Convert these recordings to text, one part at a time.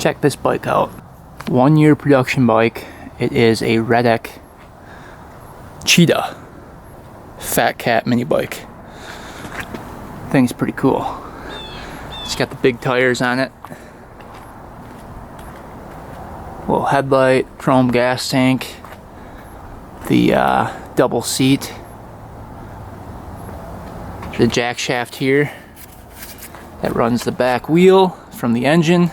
Check this bike out. 1 year production bike. It is a Retek Cheetah Fat Cat mini bike. Thing's pretty cool. It's got the big tires on it. Little headlight, chrome gas tank, the double seat, the jack shaft here that runs the back wheel from the engine.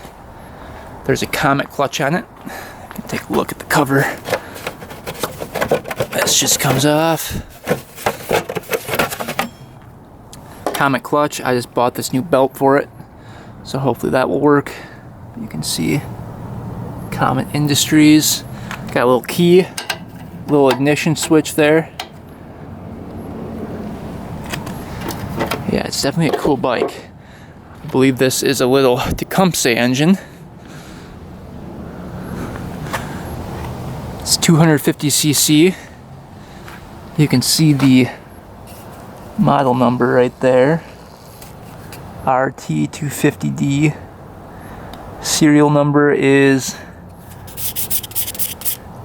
There's a Comet clutch on it. You can take a look at the cover. This just comes off. Comet clutch. I just bought this new belt for it, so hopefully that will work. You can see Comet Industries. Got a little key, little ignition switch there. Yeah, it's definitely a cool bike. I believe this is a little Tecumseh engine. It's 250cc. You can see the model number right there. RT250D. Serial number is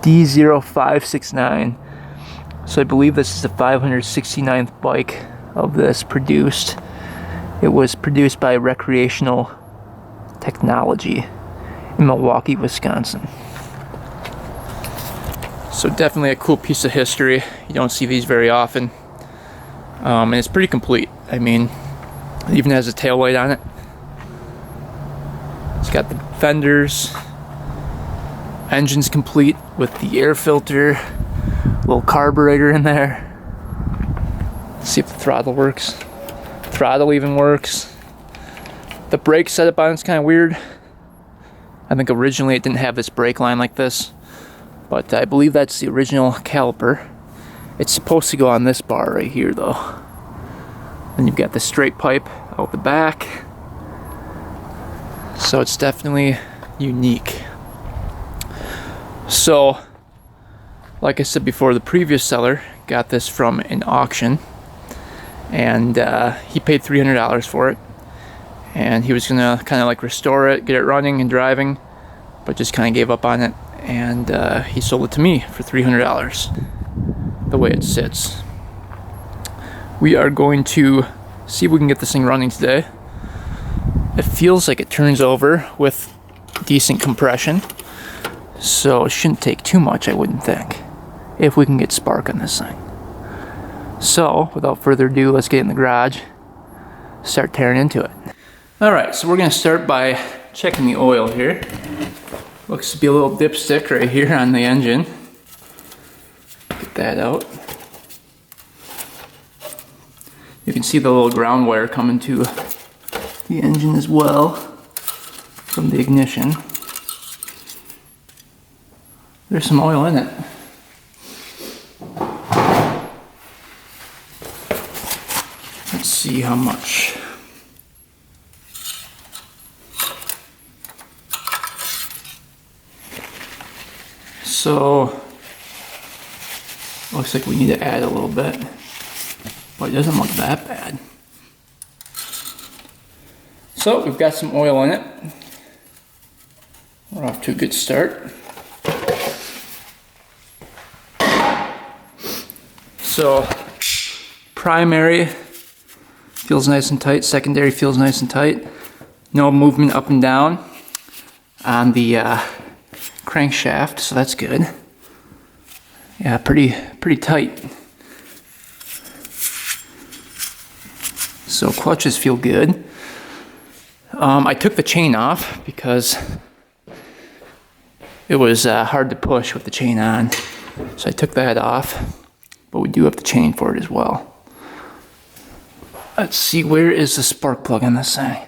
D0569. So I believe this is the 569th bike of this produced. It was produced by Recreational Technology in Milwaukee, Wisconsin. So definitely a cool piece of history. You don't see these very often. And it's pretty complete. I mean, it even has a taillight on it. It's got the fenders. Engine's complete with the air filter. Little carburetor in there. Let's see if the throttle works. Throttle even works. The brake setup on it's kind of weird. I think originally it didn't have this brake line like this, but I believe that's the original caliper. It's supposed to go on this bar right here though. Then you've got the straight pipe out the back. So it's definitely unique. So, like I said before, the previous seller got this from an auction, and he paid $300 for it, and he was gonna kind of like restore it, get it running and driving, but just kind of gave up on it, and he sold it to me for $300 the way it sits. We are going to see if we can get this thing running today. It feels like it turns over with decent compression, so it shouldn't take too much, I wouldn't think, if we can get spark on this thing. So, without further ado, let's get in the garage, start tearing into it. Alright, so we're going to start by checking the oil here. Looks to be a little dipstick right here on the engine. Get that out. You can see the little ground wire coming to the engine as well from the ignition. There's some oil in it. Let's see how much. So, looks like we need to add a little bit, but it doesn't look that bad. So, we've got some oil in it. We're off to a good start. So, primary feels nice and tight, secondary feels nice and tight. No movement up and down on the crankshaft, so that's good. Yeah, pretty tight. So clutches feel good. I took the chain off because it was hard to push with the chain on, so I took that off. But we do have the chain for it as well. Let's see, where is the spark plug on this thing?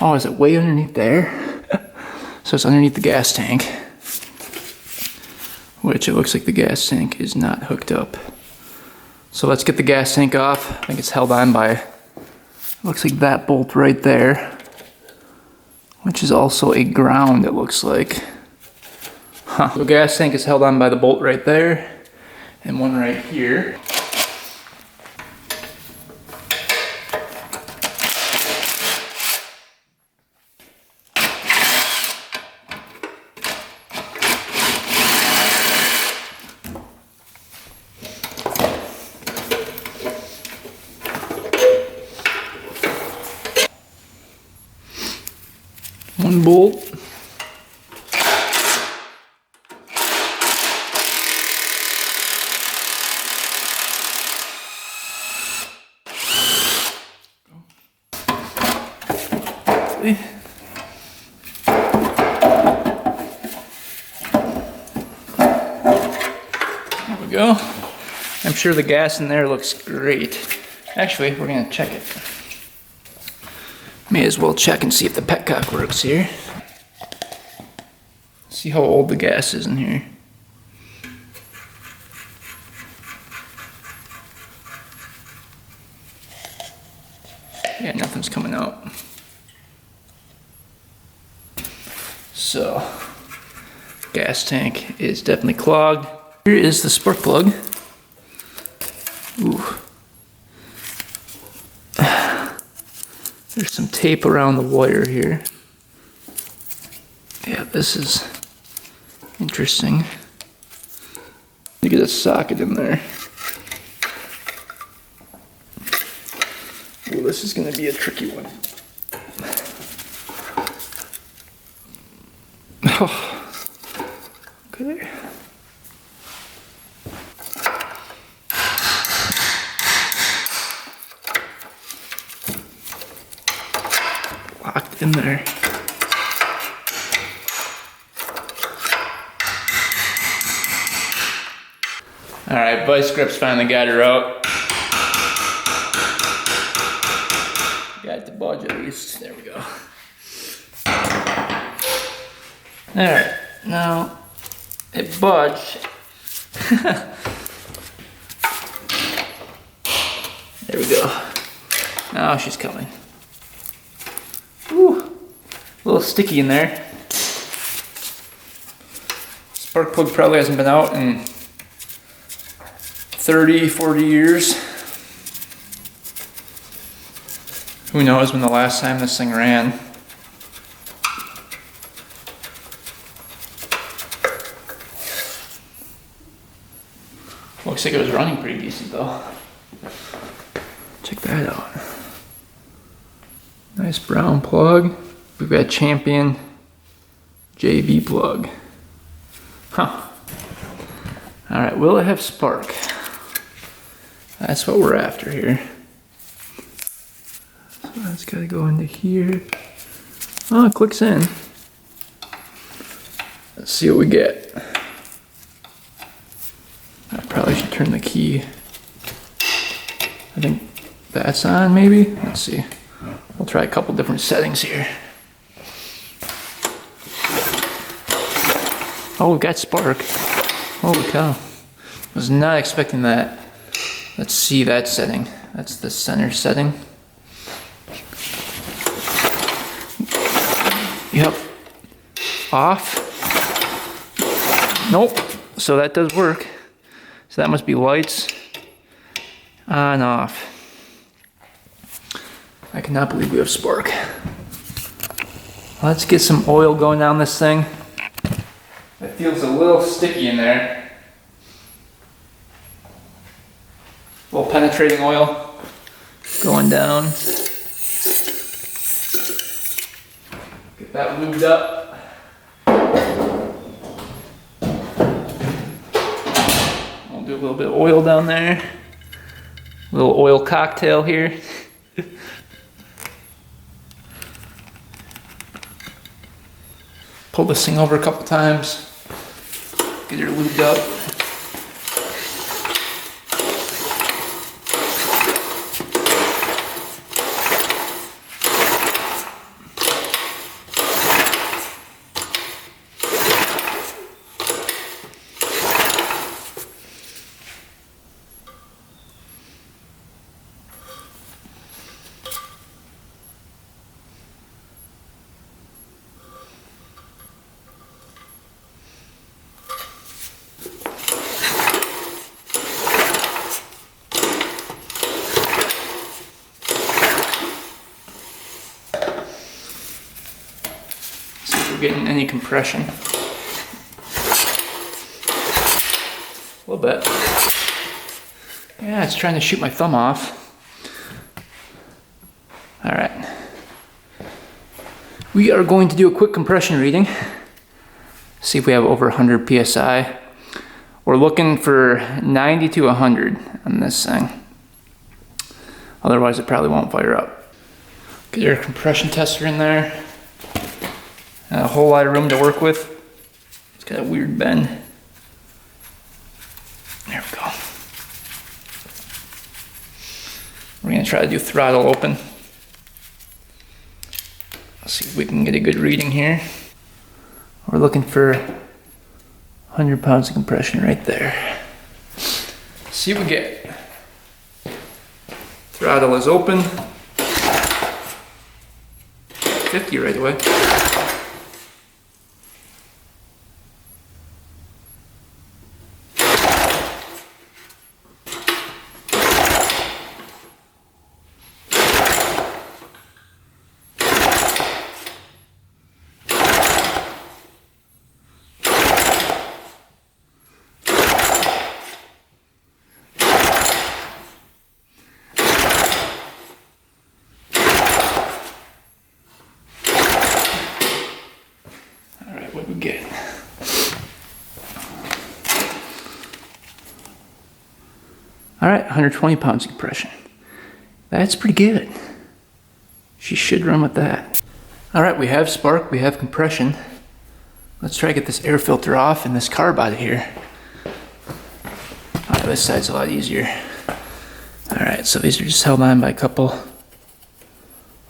Oh, is it way underneath there? So it's underneath the gas tank, which it looks like the gas tank is not hooked up. So let's get the gas tank off. I think it's held on by, looks like that bolt right there, which is also a ground, it looks like. Huh. So gas tank is held on by the bolt right there, and one right here. One bolt. There we go. I'm sure the gas in there looks great. Actually, we're gonna check it. May as well check and see if the petcock works here. See how old the gas is in here. Yeah, nothing's coming out. So, gas tank is definitely clogged. Here is the spark plug. Ooh. There's some tape around the wire here. Yeah, this is interesting. You get a socket in there. Ooh, this is gonna be a tricky one. Oh. Okay. Locked in there. Alright, vice grips finally got her out. Got it to budge at least. There we go. Alright, now it budged. There we go. Now she's coming. Ooh, a little sticky in there. Spark plug probably hasn't been out in 30, 40 years. Who knows when the last time this thing ran. Looks like it was running pretty decent though. Check that out. Nice brown plug. We've got Champion JV plug. Huh. Alright, will it have spark? That's what we're after here. So that's gotta go into here. Oh, it clicks in. Let's see what we get. I probably should turn the key. I think that's on maybe? Let's see. We'll try a couple different settings here. Oh, we got spark. Holy cow. Was not expecting that. Let's see that setting. That's the center setting. Yep. Off. Nope. So that does work. So that must be lights. On, off. I cannot believe we have spark. Let's get some oil going down this thing. It feels a little sticky in there. A little penetrating oil going down. Get that lubed up. I'll do a little bit of oil down there. A little oil cocktail here. Pull this thing over a couple times. Get her lubed up. Getting any compression. A little bit. Yeah, it's trying to shoot my thumb off. Alright. We are going to do a quick compression reading. See if we have over 100 PSI. We're looking for 90 to 100 on this thing. Otherwise it probably won't fire up. Get your compression tester in there. A whole lot of room to work with. It's got a weird bend. There we go. We're gonna try to do throttle open. Let's see if we can get a good reading here. We're looking for 100 pounds of compression right there. See what we get. Throttle is open. 50 right away. What we get? All right, 120 pounds of compression. That's pretty good. She should run with that. All right, we have spark, we have compression. Let's try to get this air filter off and this carb out of here. Oh, this side's a lot easier. All right, so these are just held on by a couple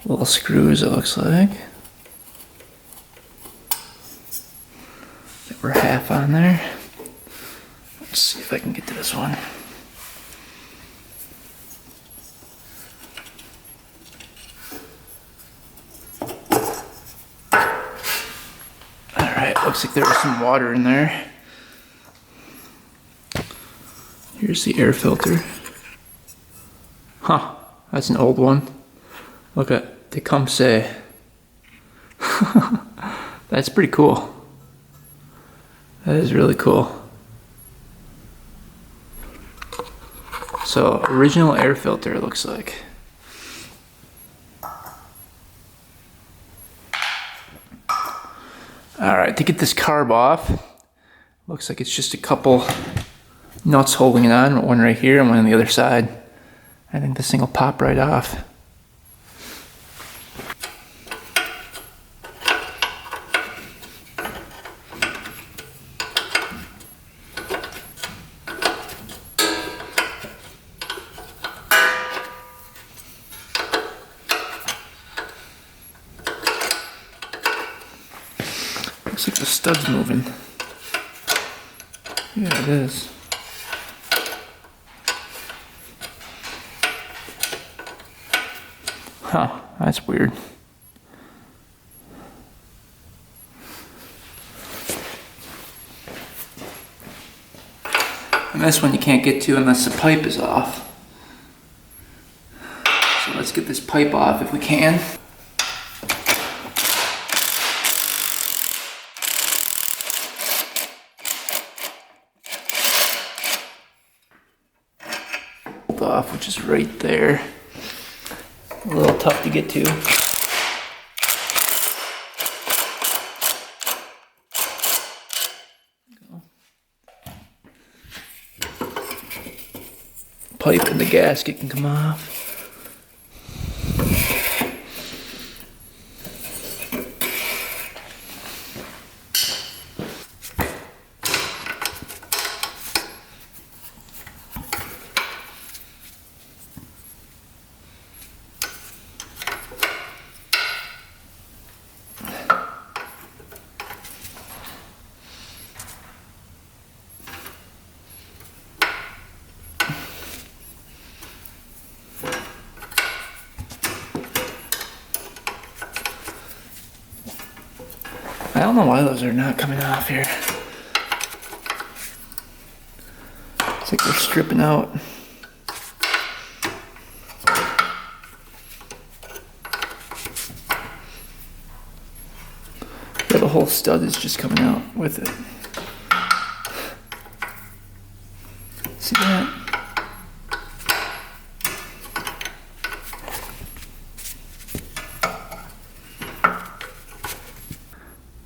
little screws, it looks like. We're half on there. Let's see if I can get to this one. Alright, looks like there was some water in there. Here's the air filter. Huh, that's an old one. Look at Tecumseh. That's pretty cool. That is really cool. So, original air filter, it looks like. Alright, to get this carb off, looks like it's just a couple nuts holding it on, one right here and one on the other side. I think this thing will pop right off. Looks like the stud's moving. Yeah, it is. Huh, that's weird. And this one you can't get to unless the pipe is off. So let's get this pipe off if we can. Off, which is right there. A little tough to get to. Pipe and the gasket can come off. I don't know why those are not coming off here. It's like they're stripping out. Yeah, the whole stud is just coming out with it. See that?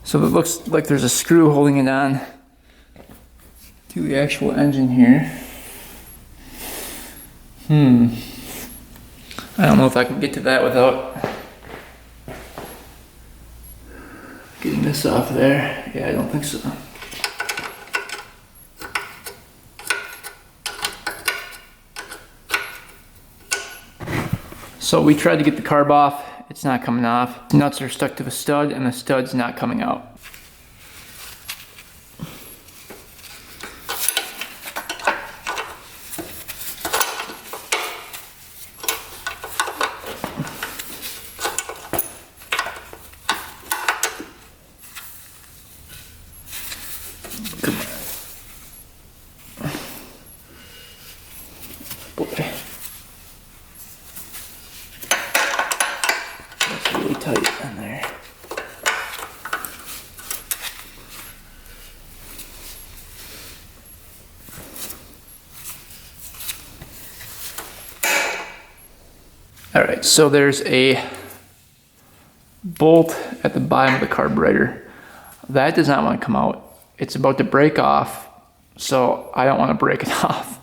So it looks like there's a screw holding it on to the actual engine here. I don't know if I can get to that without getting this off there. Yeah, I don't think so. So we tried to get the carb off. It's not coming off. The nuts are stuck to the stud and the stud's not coming out. Come on. Boy. That's really tight in there. Alright, so there's a bolt at the bottom of the carburetor. That does not want to come out. It's about to break off, so I don't want to break it off.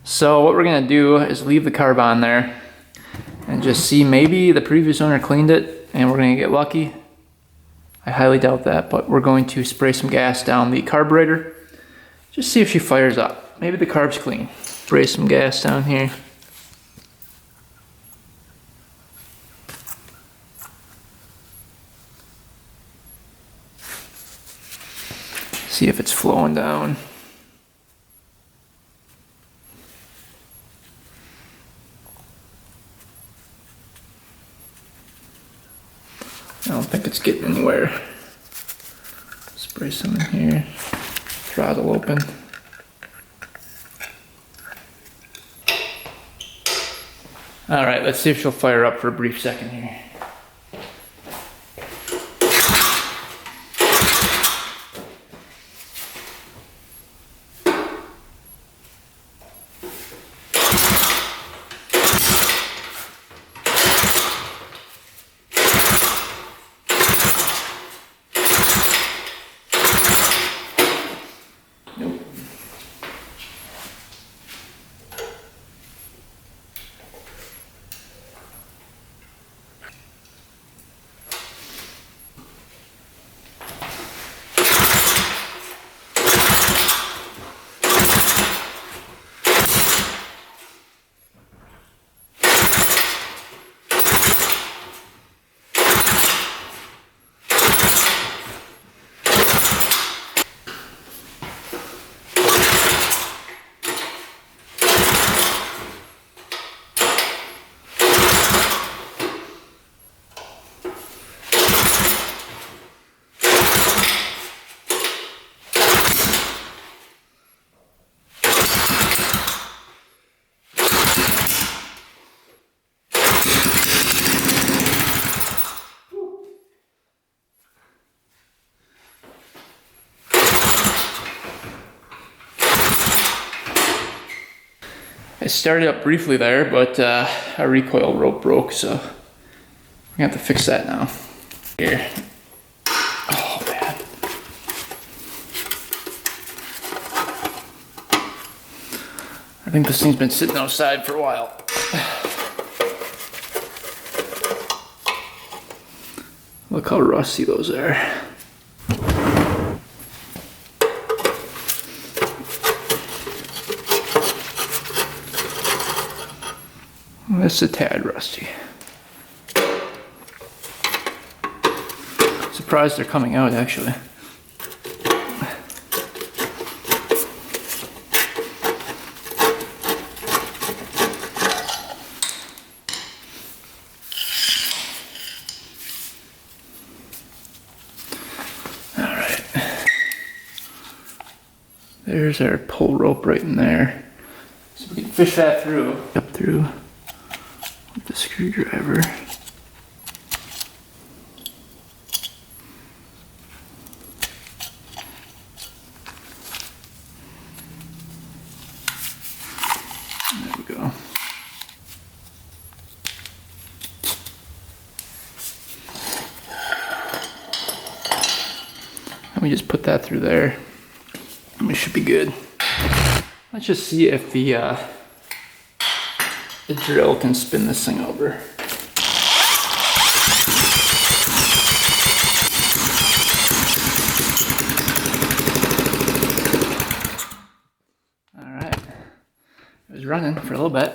So what we're going to do is leave the carb on there and just see, maybe the previous owner cleaned it and we're going to get lucky. I highly doubt that, but we're going to spray some gas down the carburetor. Just see if she fires up. Maybe the carb's clean. Spray some gas down here. See if it's flowing down. I don't think it's getting anywhere. Spray some in here. Throttle open. Alright, let's see if she'll fire up for a brief second here. I started up briefly there, but our recoil rope broke, so we're gonna have to fix that now. Here. Oh man. I think this thing's been sitting outside for a while. Look how rusty those are. This is a tad rusty. Surprised they're coming out, actually. Alright. There's our pull rope right in there. So we can fish that through. Up through. The screwdriver. There we go. we just put that through there. We should be good. Let's just see if the drill can spin this thing over. All right, it was running for a little bit.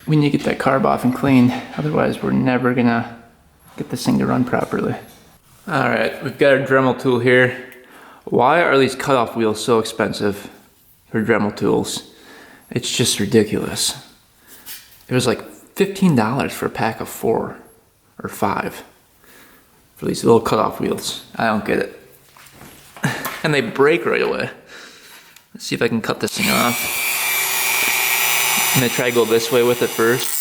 We need to get that carb off and cleaned, otherwise we're never gonna get this thing to run properly. All right, we've got our Dremel tool here. Why are these cutoff wheels so expensive for Dremel tools? It's just ridiculous. It was like $15 for a pack of 4 or 5 for these little cutoff wheels. I don't get it. And they break right away. Let's see if I can cut this thing off. I'm gonna try to go this way with it first.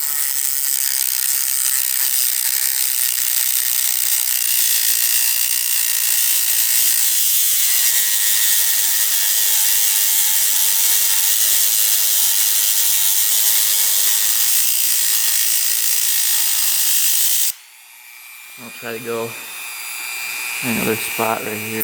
I'll try to go in another spot right here.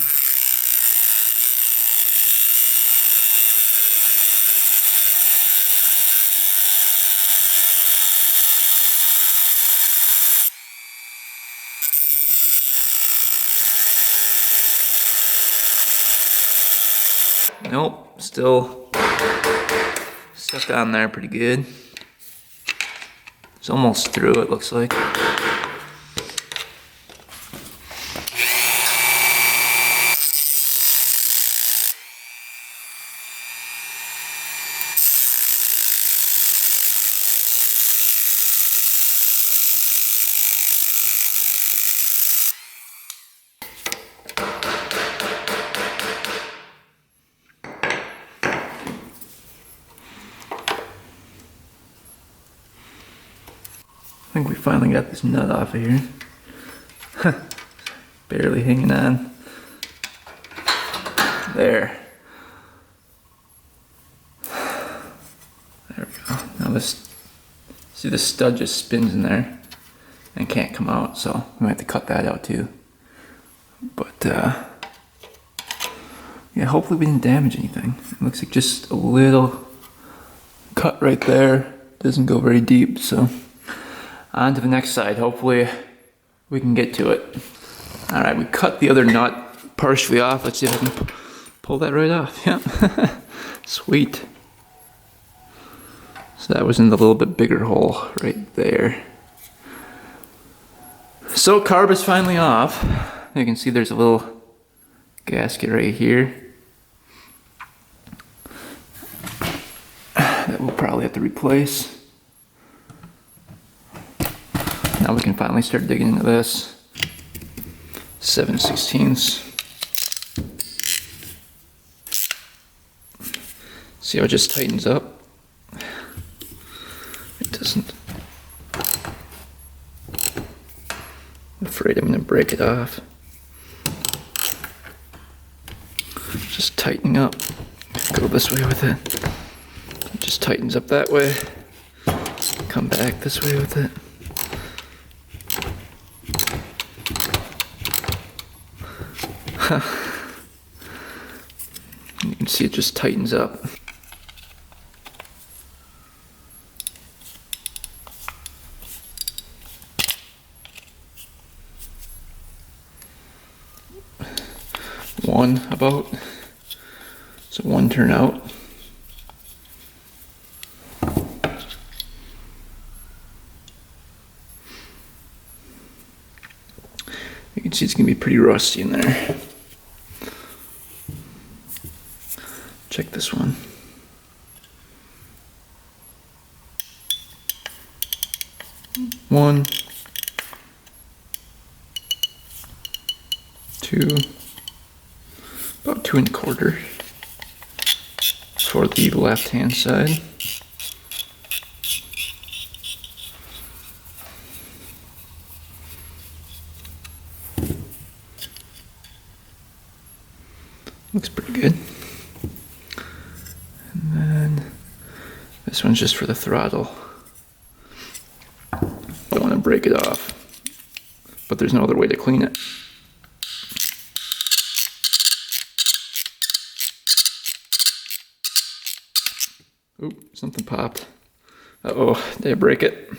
Nope, still stuck on there pretty good. It's almost through, it looks like. I think we finally got this nut off of here. Barely hanging on. There. There we go. Now this, see the stud just spins in there and can't come out, so we might have to cut that out too. But yeah, hopefully we didn't damage anything. It looks like just a little cut right there. Doesn't go very deep, so. On to the next side. Hopefully we can get to it. All right, we cut the other nut partially off. Let's see if I can pull that right off. Yep. Sweet. So that was in the little bit bigger hole right there. So carb is finally off. You can see there's a little gasket right here that we'll probably have to replace. Now we can finally start digging into this. 7/16. See how it just tightens up? It doesn't. I'm afraid I'm gonna break it off. Just tightening up. Go this way with it. It just tightens up that way. Come back this way with it. You can see it just tightens up. One about. So one turn out. You can see it's gonna be pretty rusty in there. Check this one. One, two, about 2 1/4 for the left-hand side. Looks pretty good. And then this one's just for the throttle. Don't want to break it off, but there's no other way to clean it. Oop, something popped. Uh-oh, did I break it?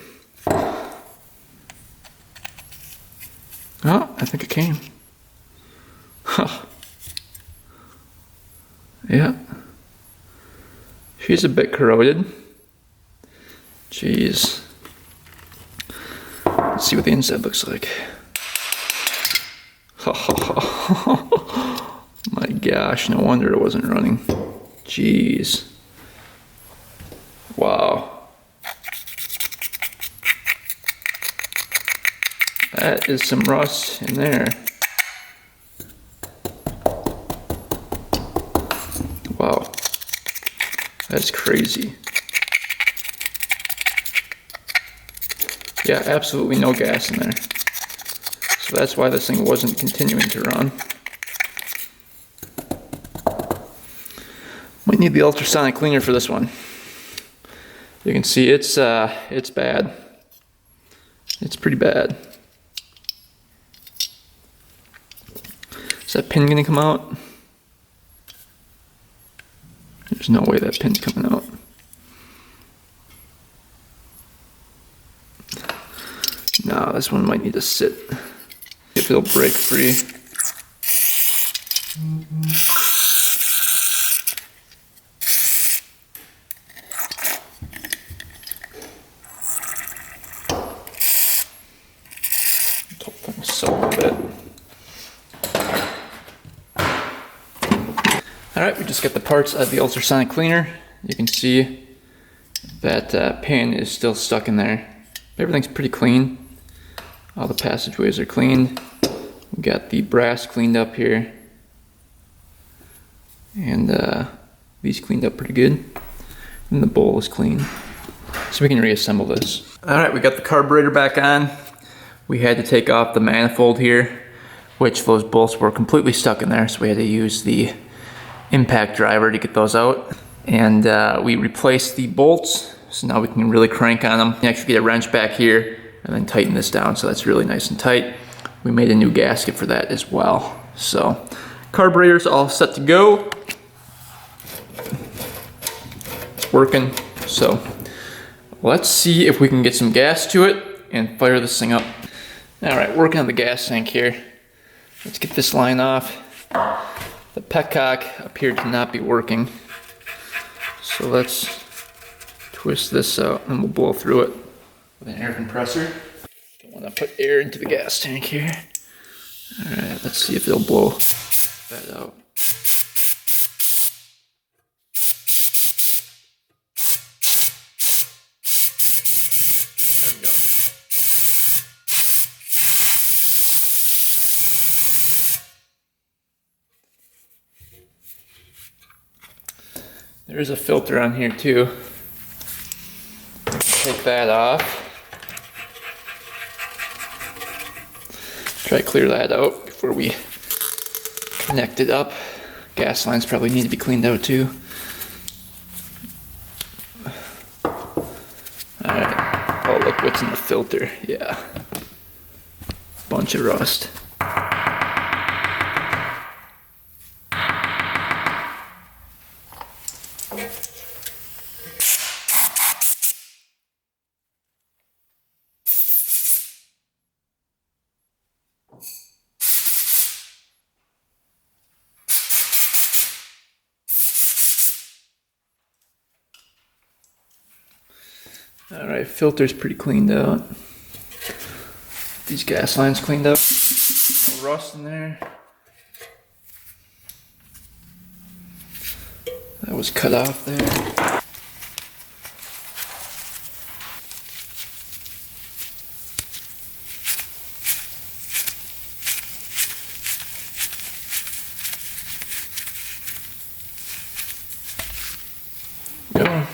Oh, I think it came. Huh. Yeah. She's a bit corroded. Jeez. Let's see what the inside looks like. My gosh, no wonder it wasn't running. Jeez. Wow. That is some rust in there. Wow. That's crazy. Yeah, absolutely no gas in there. So that's why this thing wasn't continuing to run. Might need the ultrasonic cleaner for this one. You can see it's bad. It's pretty bad. Is that pin gonna come out? There's no way that pin's coming out. No, this one might need to sit. If it'll break free. Whole thing soaked a bit. Alright, we just got the parts out of the ultrasonic cleaner. You can see that pin is still stuck in there. Everything's pretty clean. All the passageways are cleaned. We got the brass cleaned up here. And these cleaned up pretty good. And the bowl is clean. So we can reassemble this. Alright, we got the carburetor back on. We had to take off the manifold here, which those bolts were completely stuck in there, so we had to use the impact driver to get those out. And we replaced the bolts, so now we can really crank on them. You actually get a wrench back here and then tighten this down, so that's really nice and tight. We made a new gasket for that as well. So carburetor's all set to go. It's working. So let's see if we can get some gas to it and fire this thing up. All right, working on the gas tank here. Let's get this line off. The petcock appeared to not be working. So let's twist this out and we'll blow through it with an air compressor. Don't want to put air into the gas tank here. All right, let's see if it'll blow that out. There we go. There's a filter on here too. Take that off. Try to clear that out before we connect it up. Gas lines probably need to be cleaned out too. Alright. Oh, look what's in the filter. Yeah. Bunch of rust. Alright, filter's pretty cleaned out. These gas lines cleaned up. No rust in there. That was cut off there. Go.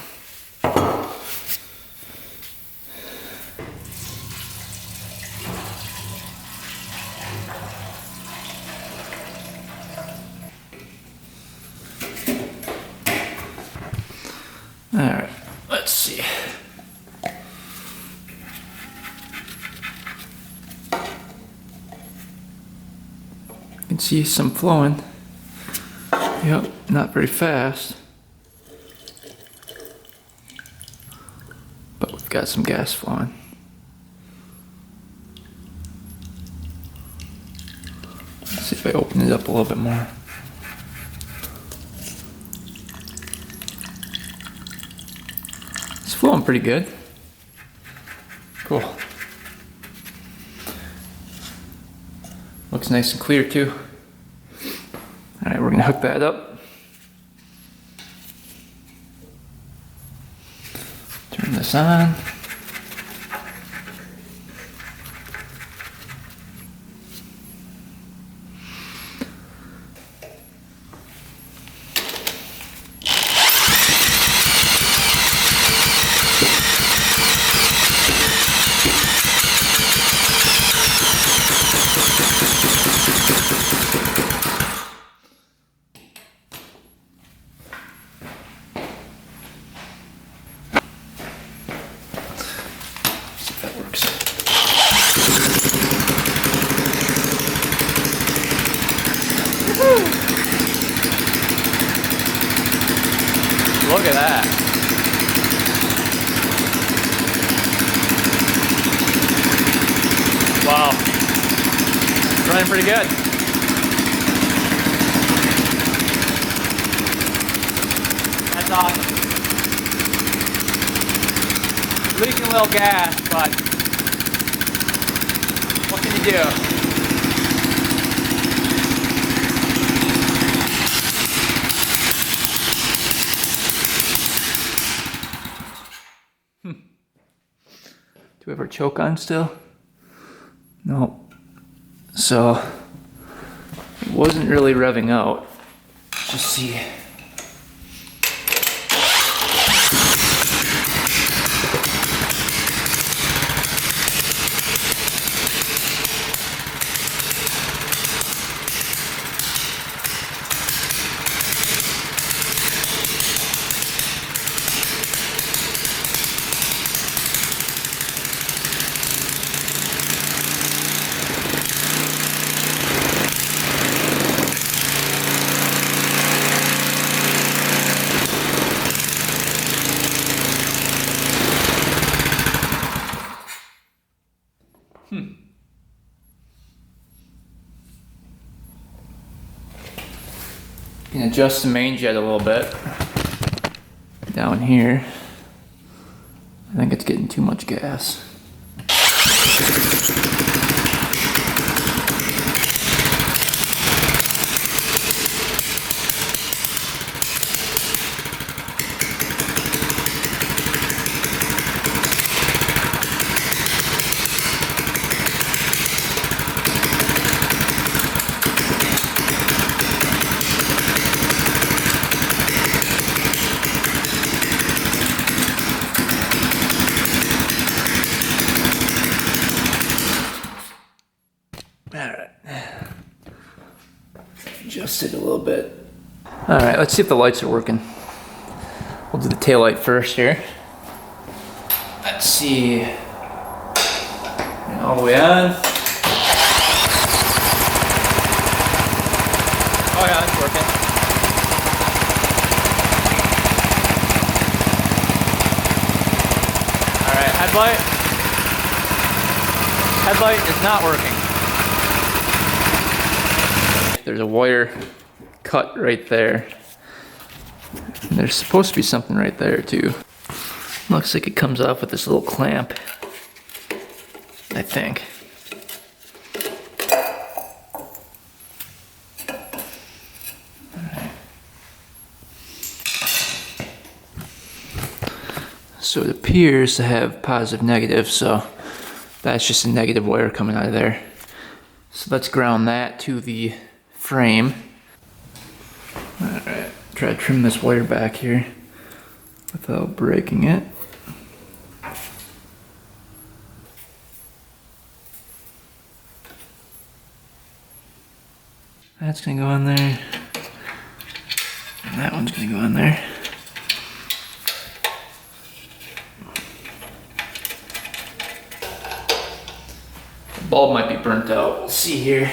Alright, let's see. You can see some flowing. Yep, not very fast. But we've got some gas flowing. Let's see if I open it up a little bit more. It's flowing pretty good. Cool. Looks nice and clear too. Alright, we're gonna hook that up. Turn this on. Look at that. Wow. It's running pretty good. That's awesome. Leaking a little gas, but what can you do? Do we ever choke on still? No. So, it wasn't really revving out. Let's just see. You can adjust the main jet a little bit. Down here, I think it's getting too much gas. Alright. Adjust it a little bit. Alright, let's see if the lights are working. We'll do the tail light first here. Let's see. And all the way on. Oh yeah, it's working. Alright, headlight. Headlight is not working. There's a wire cut right there. And there's supposed to be something right there too. Looks like it comes off with this little clamp, I think. Alright. So it appears to have positive negative, so that's just a negative wire coming out of there. So let's ground that to the frame. Alright, try to trim this wire back here without breaking it. That's gonna go in there. And that one's gonna go in there. bulb might be burnt out. We'll see here.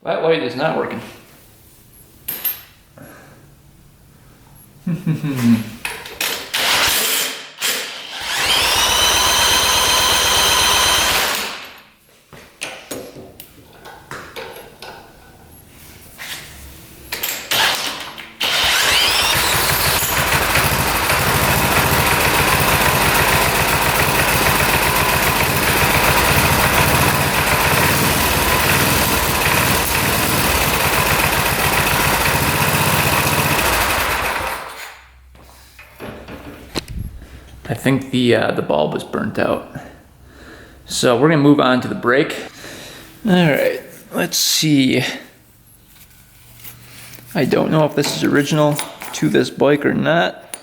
That light is not working. I think the bulb was burnt out. So we're gonna move on to the brake. All right, let's see. I don't know if this is original to this bike or not.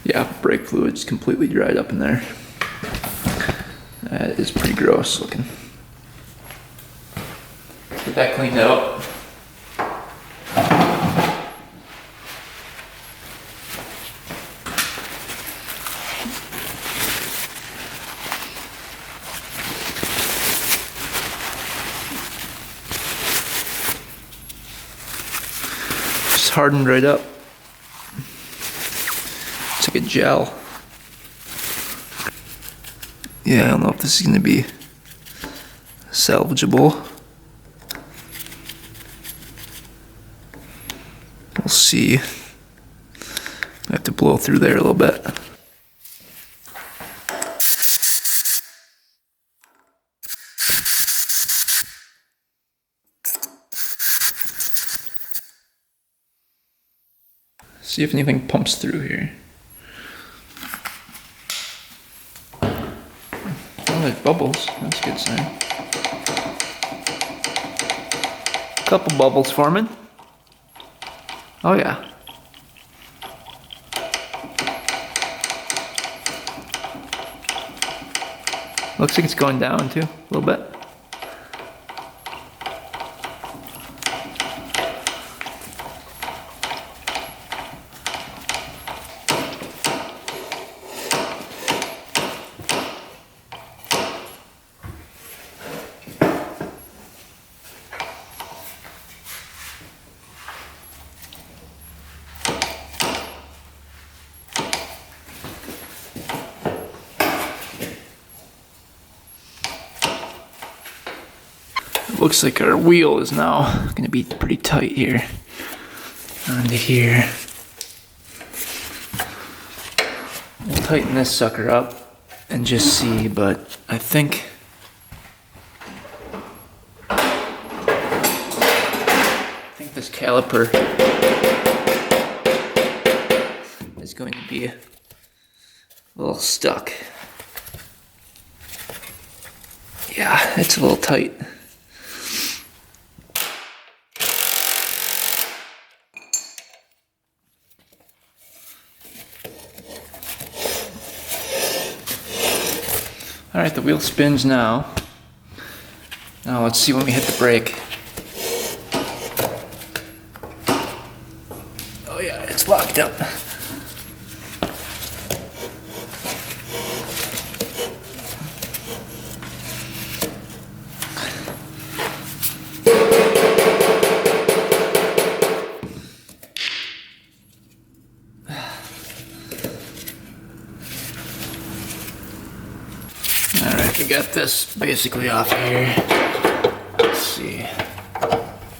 Yeah, brake fluid's completely dried up in there. That is pretty gross looking. Get that cleaned out. Hardened right up. It's like a gel. Yeah, I don't know if this is gonna be salvageable. We'll see. I have to blow through there a little bit. See if anything pumps through here. Oh, there's bubbles. That's a good sign. Couple bubbles forming. Oh yeah. Looks like it's going down too, a little bit. Looks like our wheel is now going to be pretty tight here. Onto here. We'll tighten this sucker up and just see, but I think this caliper is going to be a little stuck. Yeah, it's a little tight. All right, the wheel spins now. Now let's see when we hit the brake. Oh yeah, it's locked up. Alright, we got this basically off here. Let's see. I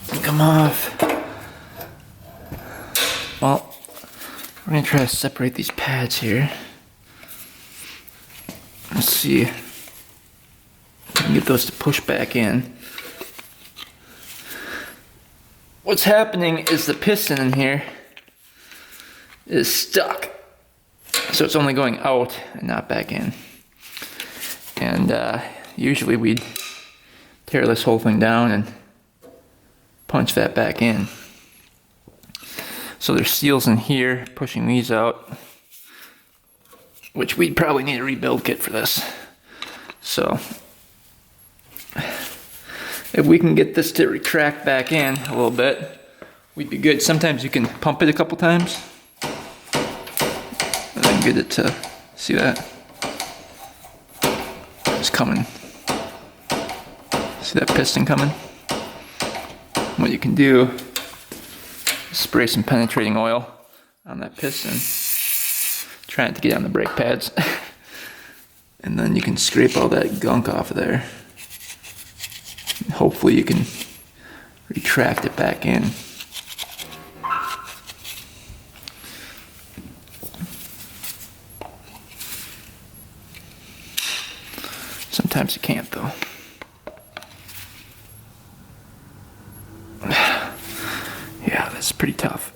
think I'm off. Well, we're gonna try to separate these pads here. Let's see if I can get those to push back in. What's happening is the piston in here is stuck. So it's only going out and not back in. And usually we'd tear this whole thing down and punch that back in. So there's seals in here pushing these out, which we'd probably need a rebuild kit for this. So if we can get this to retract back in a little bit, we'd be good. Sometimes you can pump it a couple times and then get it to, see that? It's coming. See that piston coming? What you can do is spray some penetrating oil on that piston, trying to get on the brake pads. And then you can scrape all that gunk off of there. And hopefully you can retract it back in. Sometimes you can't though. Yeah, that's pretty tough.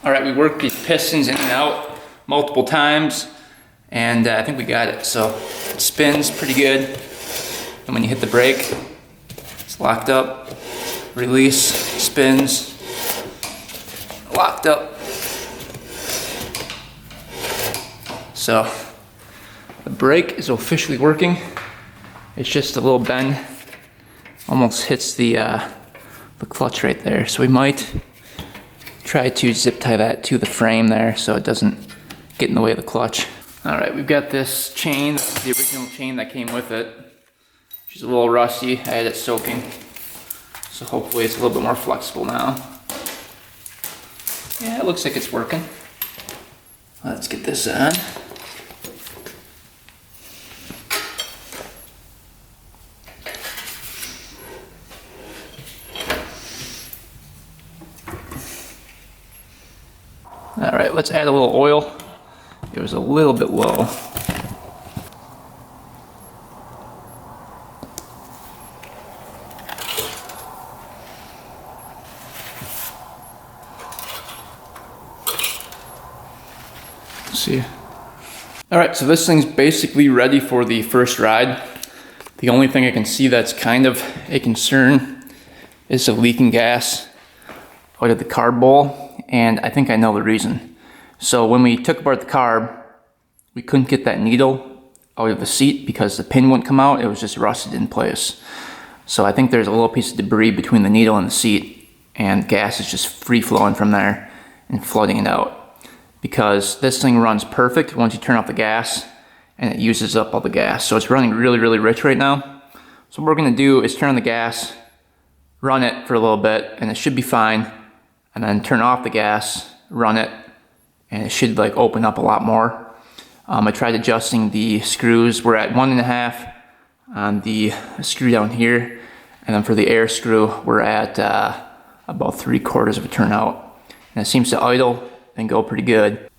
All right, we worked these pistons in and out multiple times, and I think we got it. So it spins pretty good, and when you hit the brake, it's locked up, release, spins, locked up. So the brake is officially working. It's just a little bend, almost hits the clutch right there. So we might try to zip tie that to the frame there so it doesn't get in the way of the clutch. All right, we've got this chain, the original chain that came with it. She's a little rusty, I had it soaking. So hopefully it's a little bit more flexible now. Yeah, it looks like it's working. Let's get this on. All right, let's add a little oil. It was a little bit low. Let's see. All right, so this thing's basically ready for the first ride. The only thing I can see that's kind of a concern is the leaking gas out of the carb bowl. And I think I know the reason. So when we took apart the carb, we couldn't get that needle out of the seat because the pin wouldn't come out. It was just rusted in place. So I think there's a little piece of debris between the needle and the seat, and gas is just free flowing from there and flooding it out. Because this thing runs perfect once you turn off the gas, and it uses up all the gas. So it's running really, really rich right now. So what we're gonna do is turn on the gas, run it for a little bit, and it should be fine. And then turn off the gas, run it, and it should like open up a lot more. I tried adjusting the screws. We're at 1.5 on the screw down here, and then for the air screw, we're at about 3/4 of a turn out. And it seems to idle and go pretty good.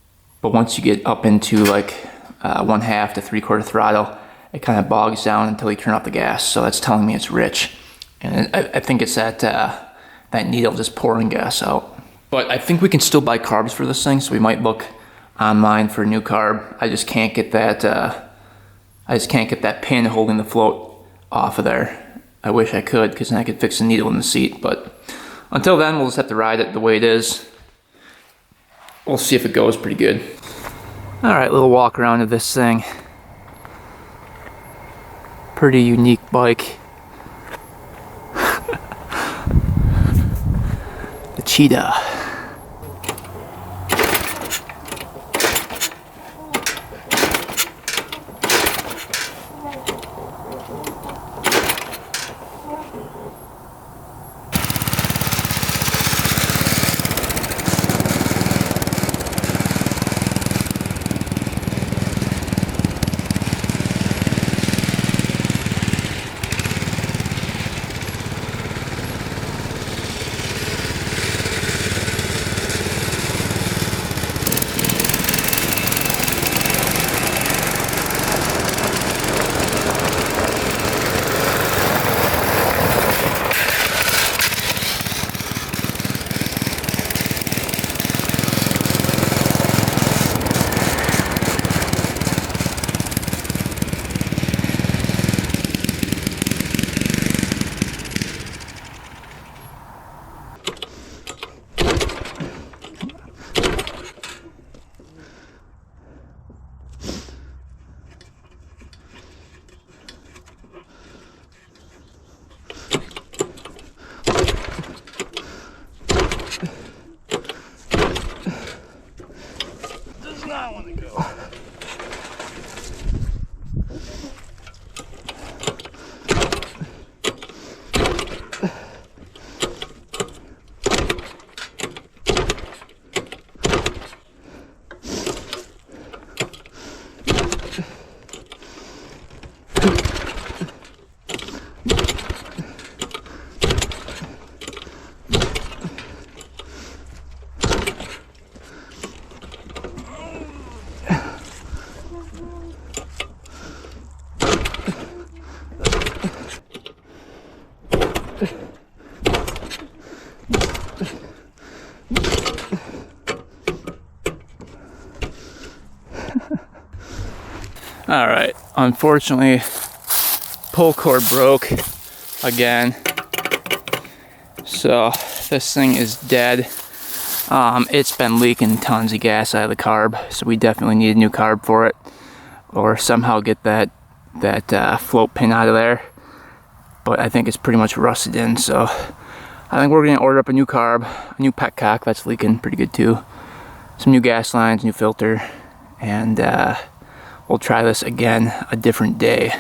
But once you get up into like 1/2 to 3/4 throttle, it kind of bogs down until you turn off the gas. So that's telling me it's rich. And I think it's that needle just pouring gas out. But I think we can still buy carbs for this thing, so we might look online for a new carb. I just can't get that pin holding the float off of there. I wish I could, because then I could fix the needle in the seat. But until then, we'll just have to ride it the way it is. We'll see if it goes pretty good. All right, little walk around of this thing. Pretty unique bike. The Cheetah. I want to go. All right, unfortunately, pull cord broke again. So this thing is dead. It's been leaking tons of gas out of the carb, so we definitely need a new carb for it, or somehow get that float pin out of there. But I think it's pretty much rusted in, so I think we're gonna order up a new carb, a new petcock that's leaking pretty good too, some new gas lines, new filter, and we'll try this again a different day,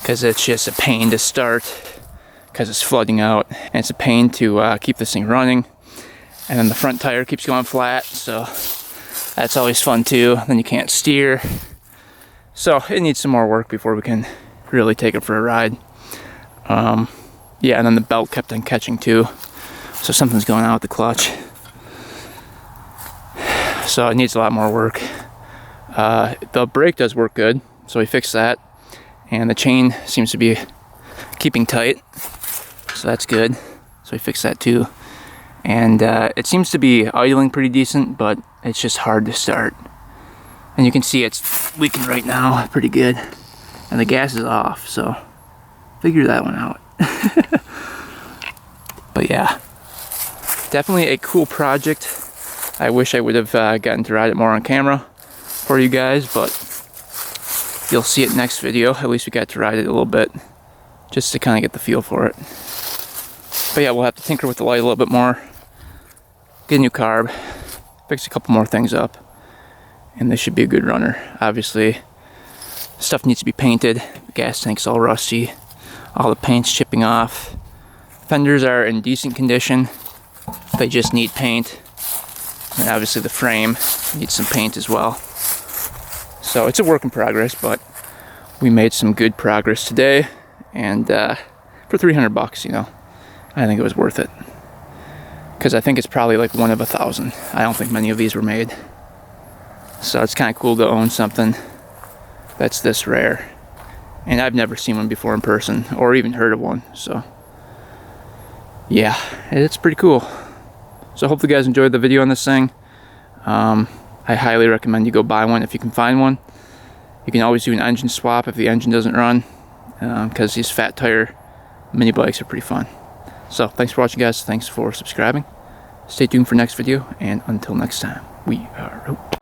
because it's just a pain to start because it's flooding out, and it's a pain to keep this thing running. And then the front tire keeps going flat, so that's always fun too. Then you can't steer. So it needs some more work before we can really take it for a ride. Yeah, and then the belt kept on catching too, so something's going on with the clutch. So it needs a lot more work. The brake does work good, so we fixed that, and the chain seems to be keeping tight, so that's good, so we fixed that too. And it seems to be idling pretty decent, but it's just hard to start. And you can see it's leaking right now pretty good, and the gas is off, so figure that one out. But yeah, definitely a cool project. I wish I would have gotten to ride it more on camera for you guys, but you'll see it next video. At least we got to ride it a little bit, just to kind of get the feel for it. But yeah, we'll have to tinker with the light a little bit more, get a new carb, fix a couple more things up, and this should be a good runner. Obviously, stuff needs to be painted. The gas tank's all rusty, all the paint's chipping off. Fenders are in decent condition, they just need paint. And obviously the frame needs some paint as well. So it's a work in progress, but we made some good progress today, and for 300 bucks, you know, I think it was worth it, because I think it's probably like one of 1,000. I don't think many of these were made, so it's kind of cool to own something that's this rare, and I've never seen one before in person or even heard of one. So yeah, it's pretty cool. So I hope you guys enjoyed the video on this thing. I highly recommend you go buy one if you can find one. You can always do an engine swap if the engine doesn't run, because these fat tire mini bikes are pretty fun. So thanks for watching, guys. Thanks for subscribing. Stay tuned for next video, and until next time, we are out.